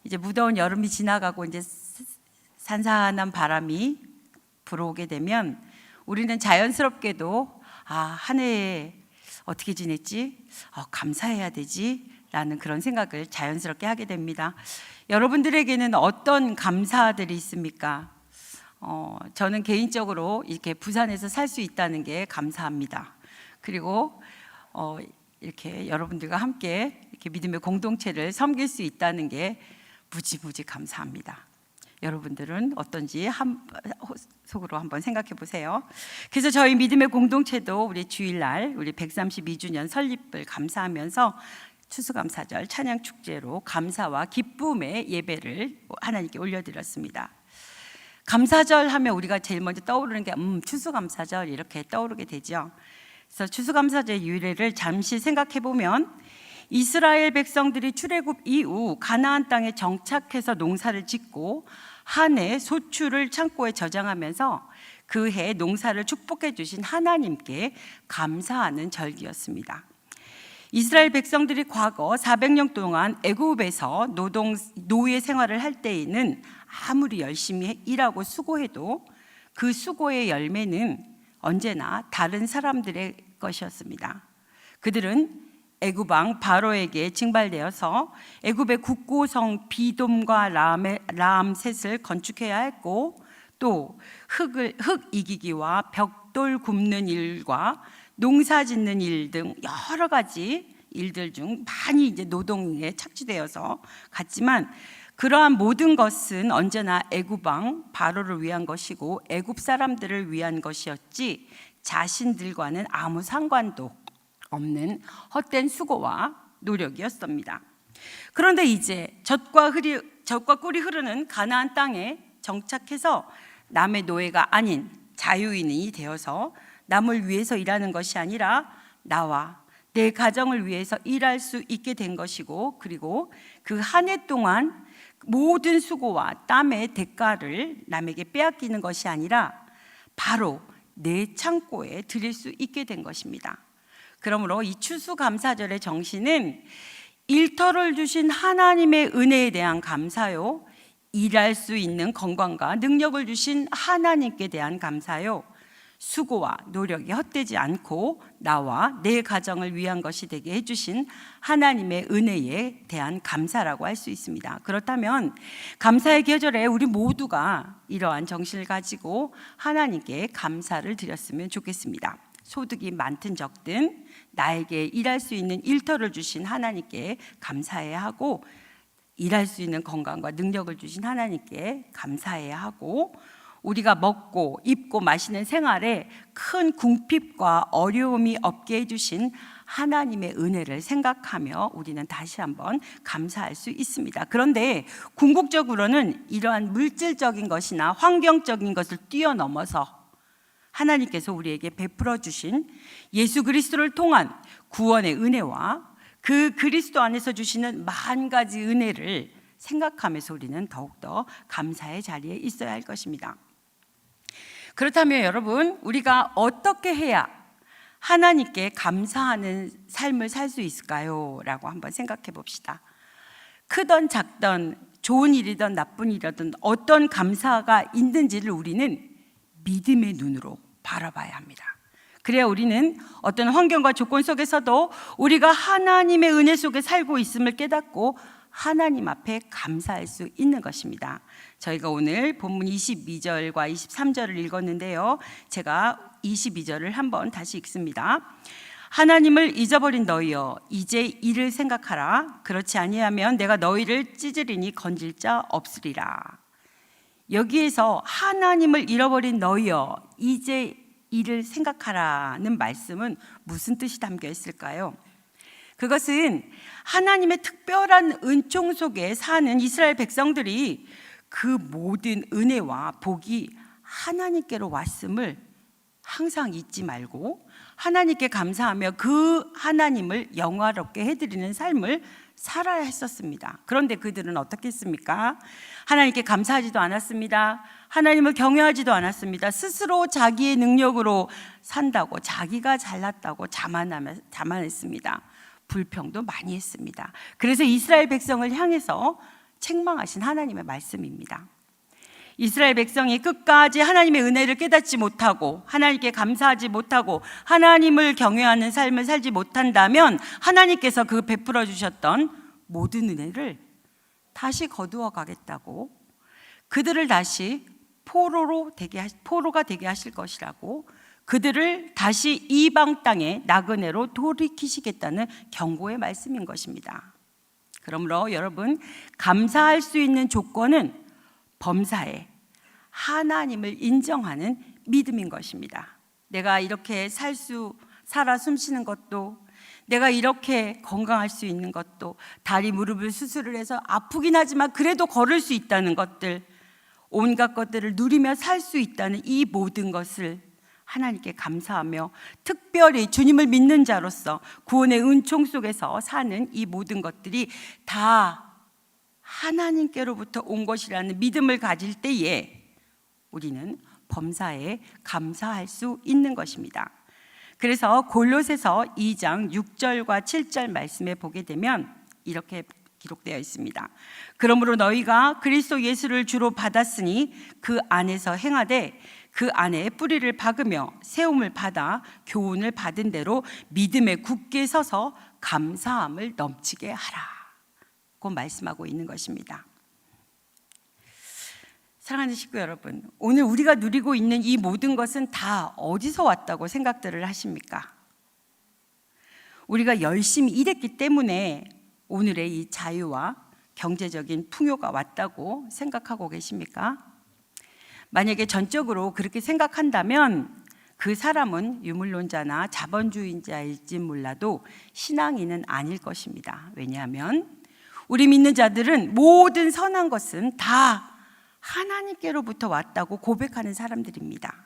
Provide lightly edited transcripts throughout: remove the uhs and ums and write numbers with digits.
이제 무더운 여름이 지나가고 이제 산산한 바람이 불어오게 되면 우리는 자연스럽게도 한 해에 어떻게 지냈지? 감사해야 되지? 라는 그런 생각을 자연스럽게 하게 됩니다. 여러분들에게는 어떤 감사들이 있습니까? 저는 개인적으로 이렇게 부산에서 살 수 있다는 게 감사합니다. 그리고 이렇게 여러분들과 함께 이렇게 믿음의 공동체를 섬길 수 있다는 게 무지무지 감사합니다. 여러분들은 어떤지 속으로 한번 생각해 보세요. 그래서 저희 믿음의 공동체도 우리 주일날 우리 132주년 설립을 감사하면서 추수감사절 찬양축제로 감사와 기쁨의 예배를 하나님께 올려드렸습니다. 감사절 하면 우리가 제일 먼저 떠오르는 게 추수감사절 이렇게 떠오르게 되죠. 그래서 추수감사절 유래를 잠시 생각해 보면 이스라엘 백성들이 출애굽 이후 가나안 땅에 정착해서 농사를 짓고 한 해 소출을 창고에 저장하면서 그 해 농사를 축복해 주신 하나님께 감사하는 절기였습니다. 이스라엘 백성들이 과거 400년 동안 애굽에서 노예 생활을 할 때에는 아무리 열심히 일하고 수고해도 그 수고의 열매는 언제나 다른 사람들의 것이었습니다. 그들은 애굽왕 바로에게 징발되어서 애굽의 국고성 비돔과 라암셋을 건축해야 했고, 또 흙 이기기와 벽돌 굽는 일과 농사 짓는 일 등 여러 가지 일들 중 많이 이제 노동에 착취되어서 갔지만, 그러한 모든 것은 언제나 애굽왕 바로를 위한 것이고 애굽 사람들을 위한 것이었지 자신들과는 아무 상관도 없는 헛된 수고와 노력이었습니다. 그런데 이제 젖과 꿀이 흐르는 가나안 땅에 정착해서 남의 노예가 아닌 자유인이 되어서 남을 위해서 일하는 것이 아니라 나와 내 가정을 위해서 일할 수 있게 된 것이고, 그리고 그 한 해 동안 모든 수고와 땀의 대가를 남에게 빼앗기는 것이 아니라 바로 내 창고에 드릴 수 있게 된 것입니다. 그러므로 이 추수감사절의 정신은 일터를 주신 하나님의 은혜에 대한 감사요, 일할 수 있는 건강과 능력을 주신 하나님께 대한 감사요, 수고와 노력이 헛되지 않고 나와 내 가정을 위한 것이 되게 해주신 하나님의 은혜에 대한 감사라고 할 수 있습니다. 그렇다면 감사의 계절에 우리 모두가 이러한 정신을 가지고 하나님께 감사를 드렸으면 좋겠습니다. 소득이 많든 적든 나에게 일할 수 있는 일터를 주신 하나님께 감사해야 하고, 일할 수 있는 건강과 능력을 주신 하나님께 감사해야 하고, 우리가 먹고 입고 마시는 생활에 큰 궁핍과 어려움이 없게 해주신 하나님의 은혜를 생각하며 우리는 다시 한번 감사할 수 있습니다. 그런데 궁극적으로는 이러한 물질적인 것이나 환경적인 것을 뛰어넘어서 하나님께서 우리에게 베풀어 주신 예수 그리스도를 통한 구원의 은혜와 그 그리스도 안에서 주시는 만 가지 은혜를 생각하면서 우리는 더욱더 감사의 자리에 있어야 할 것입니다. 그렇다면 여러분, 우리가 어떻게 해야 하나님께 감사하는 삶을 살 수 있을까요? 라고 한번 생각해 봅시다. 크던 작던 좋은 일이든 나쁜 일이든 어떤 감사가 있는지를 우리는 믿음의 눈으로 바라봐야 합니다. 그래야 우리는 어떤 환경과 조건 속에서도 우리가 하나님의 은혜 속에 살고 있음을 깨닫고 하나님 앞에 감사할 수 있는 것입니다. 저희가 오늘 본문 22절과 23절을 읽었는데요, 제가 22절을 한번 다시 읽습니다. 하나님을 잊어버린 너희여, 이제 이를 생각하라. 그렇지 아니하면 내가 너희를 찢으리니 건질 자 없으리라. 여기에서 하나님을 잃어버린 너희여, 이제 이를 생각하라는 말씀은 무슨 뜻이 담겨 있을까요? 그것은 하나님의 특별한 은총 속에 사는 이스라엘 백성들이 그 모든 은혜와 복이 하나님께로 왔음을 항상 잊지 말고 하나님께 감사하며 그 하나님을 영화롭게 해드리는 삶을 살아야 했었습니다. 그런데 그들은 어떻게 했습니까? 하나님께 감사하지도 않았습니다. 하나님을 경외하지도 않았습니다. 스스로 자기의 능력으로 산다고, 자기가 잘났다고 자만했습니다. 불평도 많이 했습니다. 그래서 이스라엘 백성을 향해서 책망하신 하나님의 말씀입니다. 이스라엘 백성이 끝까지 하나님의 은혜를 깨닫지 못하고 하나님께 감사하지 못하고 하나님을 경외하는 삶을 살지 못한다면 하나님께서 그 베풀어 주셨던 모든 은혜를 다시 거두어 가겠다고, 그들을 다시 포로가 되게 하실 것이라고, 그들을 다시 이방 땅의 나그네로 돌이키시겠다는 경고의 말씀인 것입니다. 그러므로 여러분, 감사할 수 있는 조건은 범사에 하나님을 인정하는 믿음인 것입니다. 내가 이렇게 살아 숨쉬는 것도, 내가 이렇게 건강할 수 있는 것도, 다리 무릎을 수술을 해서 아프긴 하지만 그래도 걸을 수 있다는 것들, 온갖 것들을 누리며 살 수 있다는 이 모든 것을 하나님께 감사하며 특별히 주님을 믿는 자로서 구원의 은총 속에서 사는 이 모든 것들이 다 하나님께로부터 온 것이라는 믿음을 가질 때에 우리는 범사에 감사할 수 있는 것입니다. 그래서 골로새서 2장 6절과 7절 말씀에 보게 되면 이렇게 기록되어 있습니다. 그러므로 너희가 그리스도 예수를 주로 받았으니 그 안에서 행하되 그 안에 뿌리를 박으며 세움을 받아 교훈을 받은 대로 믿음에 굳게 서서 감사함을 넘치게 하라, 고 말씀하고 있는 것입니다. 사랑하는 식구 여러분, 오늘 우리가 누리고 있는 이 모든 것은 다 어디서 왔다고 생각들을 하십니까? 우리가 열심히 일했기 때문에 오늘의 이 자유와 경제적인 풍요가 왔다고 생각하고 계십니까? 만약에 전적으로 그렇게 생각한다면 그 사람은 유물론자나 자본주의자일지 몰라도 신앙인은 아닐 것입니다. 왜냐하면 우리 믿는 자들은 모든 선한 것은 다 하나님께로부터 왔다고 고백하는 사람들입니다.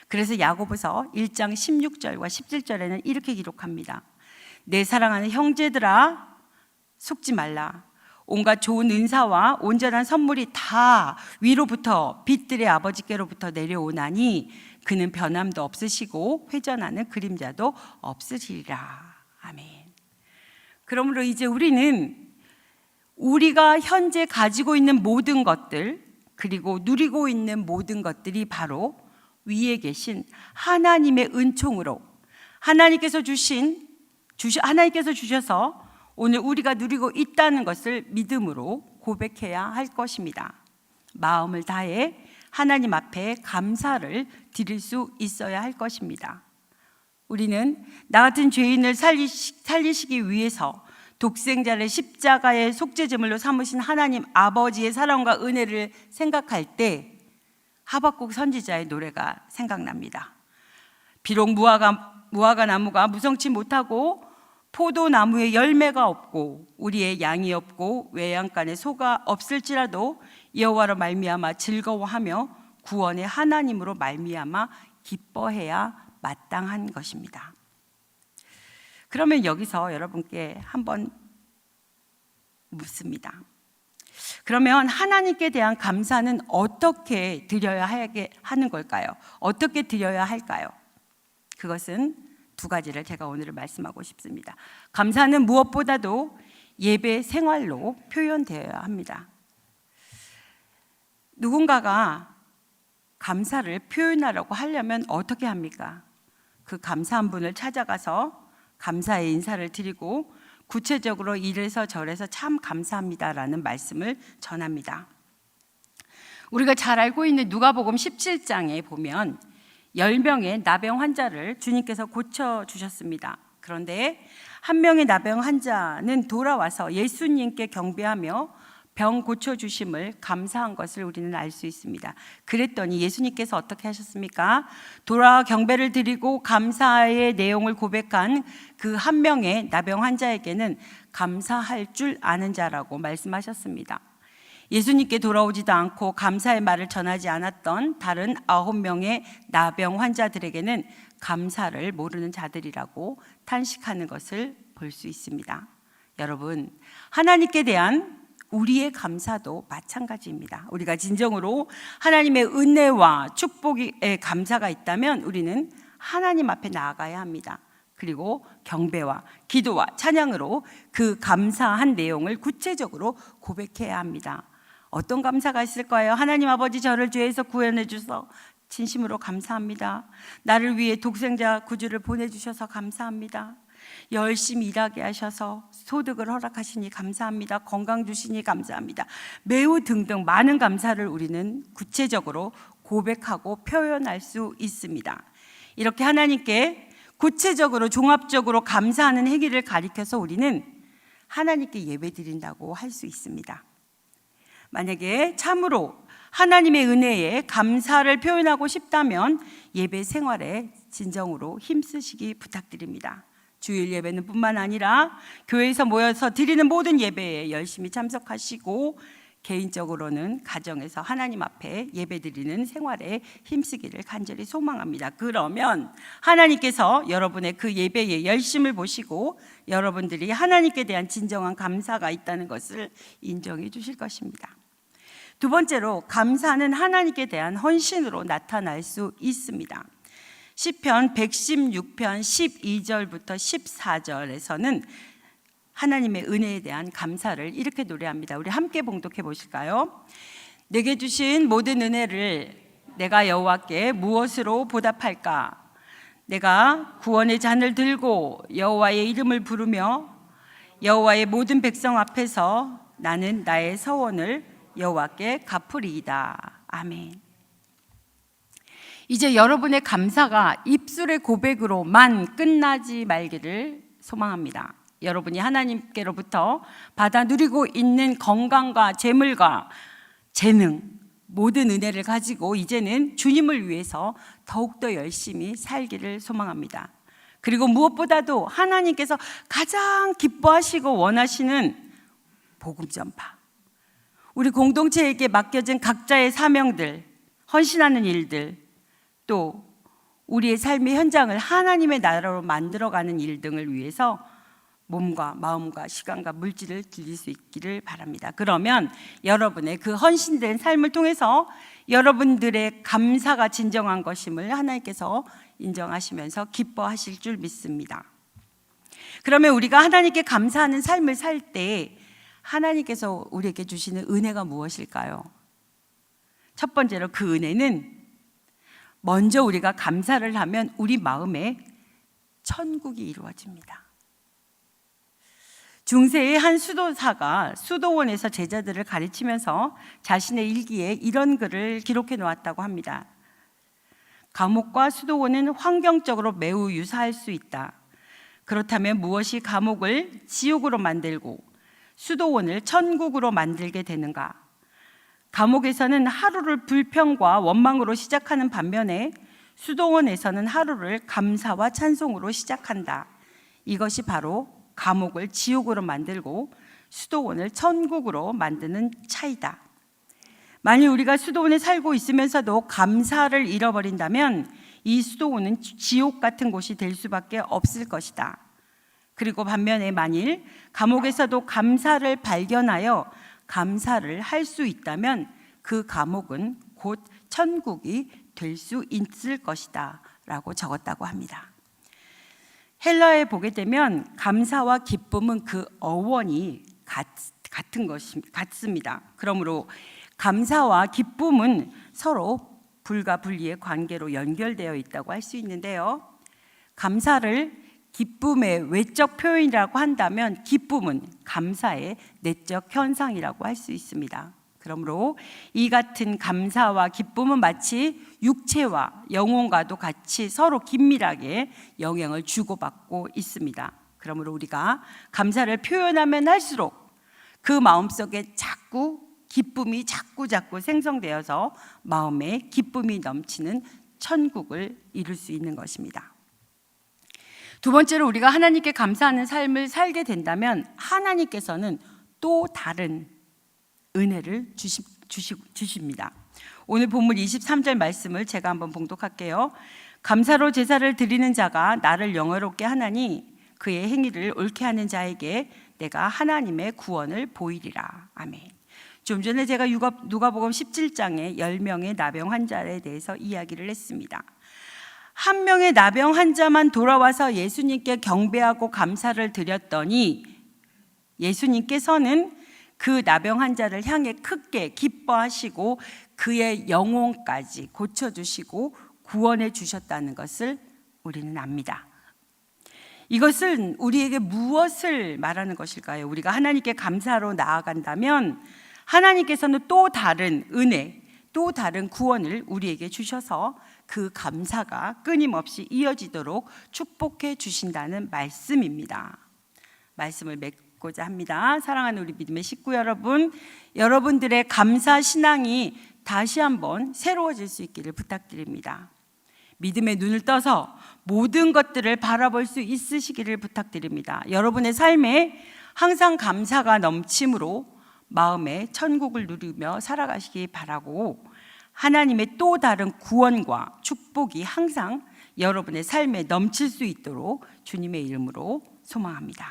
그래서 야고보서 1장 16절과 17절에는 이렇게 기록합니다. 내 사랑하는 형제들아, 속지 말라. 온갖 좋은 은사와 온전한 선물이 다 위로부터 빛들의 아버지께로부터 내려오나니 그는 변함도 없으시고 회전하는 그림자도 없으시리라. 아멘. 그러므로 이제 우리가 현재 가지고 있는 모든 것들, 그리고 누리고 있는 모든 것들이 바로 위에 계신 하나님의 은총으로 하나님께서 주셔서 오늘 우리가 누리고 있다는 것을 믿음으로 고백해야 할 것입니다. 마음을 다해 하나님 앞에 감사를 드릴 수 있어야 할 것입니다. 우리는 나 같은 죄인을 살리시기 위해서 독생자를 십자가의 속죄제물로 삼으신 하나님 아버지의 사랑과 은혜를 생각할 때 하박국 선지자의 노래가 생각납니다. 비록 무화과 나무가 무성치 못하고 포도나무에 열매가 없고 우리의 양이 없고 외양간에 소가 없을지라도 여호와로 말미암아 즐거워하며 구원의 하나님으로 말미암아 기뻐해야 마땅한 것입니다. 그러면 여기서 여러분께 한번 묻습니다. 그러면 하나님께 대한 감사는 어떻게 드려야 하는 걸까요? 어떻게 드려야 할까요? 그것은 두 가지를 제가 오늘 말씀하고 싶습니다. 감사는 무엇보다도 예배 생활로 표현되어야 합니다. 누군가가 감사를 표현하려고 하려면 어떻게 합니까? 그 감사한 분을 찾아가서 감사의 인사를 드리고 구체적으로 이래서 저래서 참 감사합니다라는 말씀을 전합니다. 우리가 잘 알고 있는 누가복음 17장에 보면 10명의 나병 환자를 주님께서 고쳐주셨습니다. 그런데 한 명의 나병 환자는 돌아와서 예수님께 경배하며 병 고쳐주심을 감사한 것을 우리는 알 수 있습니다. 그랬더니 예수님께서 어떻게 하셨습니까? 돌아와 경배를 드리고 감사의 내용을 고백한 그 한 명의 나병 환자에게는 감사할 줄 아는 자라고 말씀하셨습니다. 예수님께 돌아오지도 않고 감사의 말을 전하지 않았던 다른 9명의 나병 환자들에게는 감사를 모르는 자들이라고 탄식하는 것을 볼 수 있습니다. 여러분, 하나님께 대한 우리의 감사도 마찬가지입니다. 우리가 진정으로 하나님의 은혜와 축복의 감사가 있다면 우리는 하나님 앞에 나아가야 합니다. 그리고 경배와 기도와 찬양으로 그 감사한 내용을 구체적으로 고백해야 합니다. 어떤 감사가 있을까요? 하나님 아버지, 저를 죄에서 구원해 주셔서 진심으로 감사합니다. 나를 위해 독생자 구주를 보내주셔서 감사합니다. 열심히 일하게 하셔서 소득을 허락하시니 감사합니다. 건강 주시니 감사합니다. 매우 등등 많은 감사를 우리는 구체적으로 고백하고 표현할 수 있습니다. 이렇게 하나님께 구체적으로 종합적으로 감사하는 행위를 가리켜서 우리는 하나님께 예배드린다고 할 수 있습니다. 만약에 참으로 하나님의 은혜에 감사를 표현하고 싶다면 예배 생활에 진정으로 힘쓰시기 부탁드립니다. 주일 예배는 뿐만 아니라 교회에서 모여서 드리는 모든 예배에 열심히 참석하시고 개인적으로는 가정에서 하나님 앞에 예배드리는 생활에 힘쓰기를 간절히 소망합니다. 그러면 하나님께서 여러분의 그 예배의 열심을 보시고 여러분들이 하나님께 대한 진정한 감사가 있다는 것을 인정해 주실 것입니다. 두 번째로, 감사는 하나님께 대한 헌신으로 나타날 수 있습니다. 시편 116편 12절부터 14절에서는 하나님의 은혜에 대한 감사를 이렇게 노래합니다. 우리 함께 봉독해 보실까요? 내게 주신 모든 은혜를 내가 여호와께 무엇으로 보답할까? 내가 구원의 잔을 들고 여호와의 이름을 부르며 여호와의 모든 백성 앞에서 나는 나의 서원을 여호와께 갚으리이다. 아멘. 이제 여러분의 감사가 입술의 고백으로만 끝나지 말기를 소망합니다. 여러분이 하나님께로부터 받아 누리고 있는 건강과 재물과 재능, 모든 은혜를 가지고 이제는 주님을 위해서 더욱더 열심히 살기를 소망합니다. 그리고 무엇보다도 하나님께서 가장 기뻐하시고 원하시는 복음 전파, 우리 공동체에게 맡겨진 각자의 사명들, 헌신하는 일들, 또 우리의 삶의 현장을 하나님의 나라로 만들어가는 일 등을 위해서 몸과 마음과 시간과 물질을 드릴 수 있기를 바랍니다. 그러면 여러분의 그 헌신된 삶을 통해서 여러분들의 감사가 진정한 것임을 하나님께서 인정하시면서 기뻐하실 줄 믿습니다. 그러면 우리가 하나님께 감사하는 삶을 살 때 하나님께서 우리에게 주시는 은혜가 무엇일까요? 첫 번째로 그 은혜는 먼저 우리가 감사를 하면 우리 마음에 천국이 이루어집니다. 중세의 한 수도사가 수도원에서 제자들을 가르치면서 자신의 일기에 이런 글을 기록해 놓았다고 합니다. 감옥과 수도원은 환경적으로 매우 유사할 수 있다. 그렇다면 무엇이 감옥을 지옥으로 만들고 수도원을 천국으로 만들게 되는가? 감옥에서는 하루를 불평과 원망으로 시작하는 반면에 수도원에서는 하루를 감사와 찬송으로 시작한다. 이것이 바로 감옥을 지옥으로 만들고 수도원을 천국으로 만드는 차이다. 만일 우리가 수도원에 살고 있으면서도 감사를 잃어버린다면 이 수도원은 지옥 같은 곳이 될 수밖에 없을 것이다. 그리고 반면에 만일 감옥에서도 감사를 발견하여 감사를 할 수 있다면 그 감옥은 곧 천국이 될 수 있을 것이다 라고 적었다고 합니다. 헬라에 보게 되면 감사와 기쁨은 그 어원이 같습니다. 그러므로 감사와 기쁨은 서로 불가 분리의 관계로 연결되어 있다고 할 수 있는데요. 감사를 기쁨의 외적 표현이라고 한다면 기쁨은 감사의 내적 현상이라고 할 수 있습니다. 그러므로 이 같은 감사와 기쁨은 마치 육체와 영혼과도 같이 서로 긴밀하게 영향을 주고받고 있습니다. 그러므로 우리가 감사를 표현하면 할수록 그 마음속에 자꾸 기쁨이 자꾸 생성되어서 마음에 기쁨이 넘치는 천국을 이룰 수 있는 것입니다. 두 번째로 우리가 하나님께 감사하는 삶을 살게 된다면 하나님께서는 또 다른 은혜를 주십니다. 오늘 본문 23절 말씀을 제가 한번 봉독할게요. 감사로 제사를 드리는 자가 나를 영화롭게 하나니 그의 행위를 옳게 하는 자에게 내가 하나님의 구원을 보이리라. 아멘. 좀 전에 제가 누가복음 17장에 10명의 나병 환자에 대해서 이야기를 했습니다. 한 명의 나병 환자만 돌아와서 예수님께 경배하고 감사를 드렸더니 예수님께서는 그 나병 환자를 향해 크게 기뻐하시고 그의 영혼까지 고쳐주시고 구원해 주셨다는 것을 우리는 압니다. 이것은 우리에게 무엇을 말하는 것일까요? 우리가 하나님께 감사로 나아간다면 하나님께서는 또 다른 은혜, 또 다른 구원을 우리에게 주셔서 그 감사가 끊임없이 이어지도록 축복해 주신다는 말씀입니다. 말씀을 맺고자 합니다. 사랑하는 우리 믿음의 식구 여러분, 여러분들의 감사 신앙이 다시 한번 새로워질 수 있기를 부탁드립니다. 믿음의 눈을 떠서 모든 것들을 바라볼 수 있으시기를 부탁드립니다. 여러분의 삶에 항상 감사가 넘침으로 마음에 천국을 누리며 살아가시기 바라고, 하나님의 또 다른 구원과 축복이 항상 여러분의 삶에 넘칠 수 있도록 주님의 이름으로 소망합니다.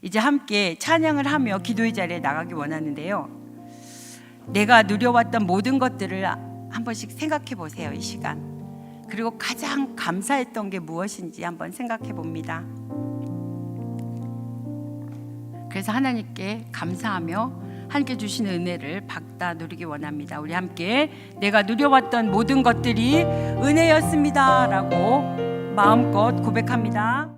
이제 함께 찬양을 하며 기도의 자리에 나가기 원하는데요, 내가 누려왔던 모든 것들을 한 번씩 생각해 보세요. 이 시간. 그리고 가장 감사했던 게 무엇인지 한번 생각해 봅니다. 그래서 하나님께 감사하며 하나님께 주시는 은혜를 받다 누리기 원합니다. 우리 함께 내가 누려왔던 모든 것들이 은혜였습니다 라고 마음껏 고백합니다.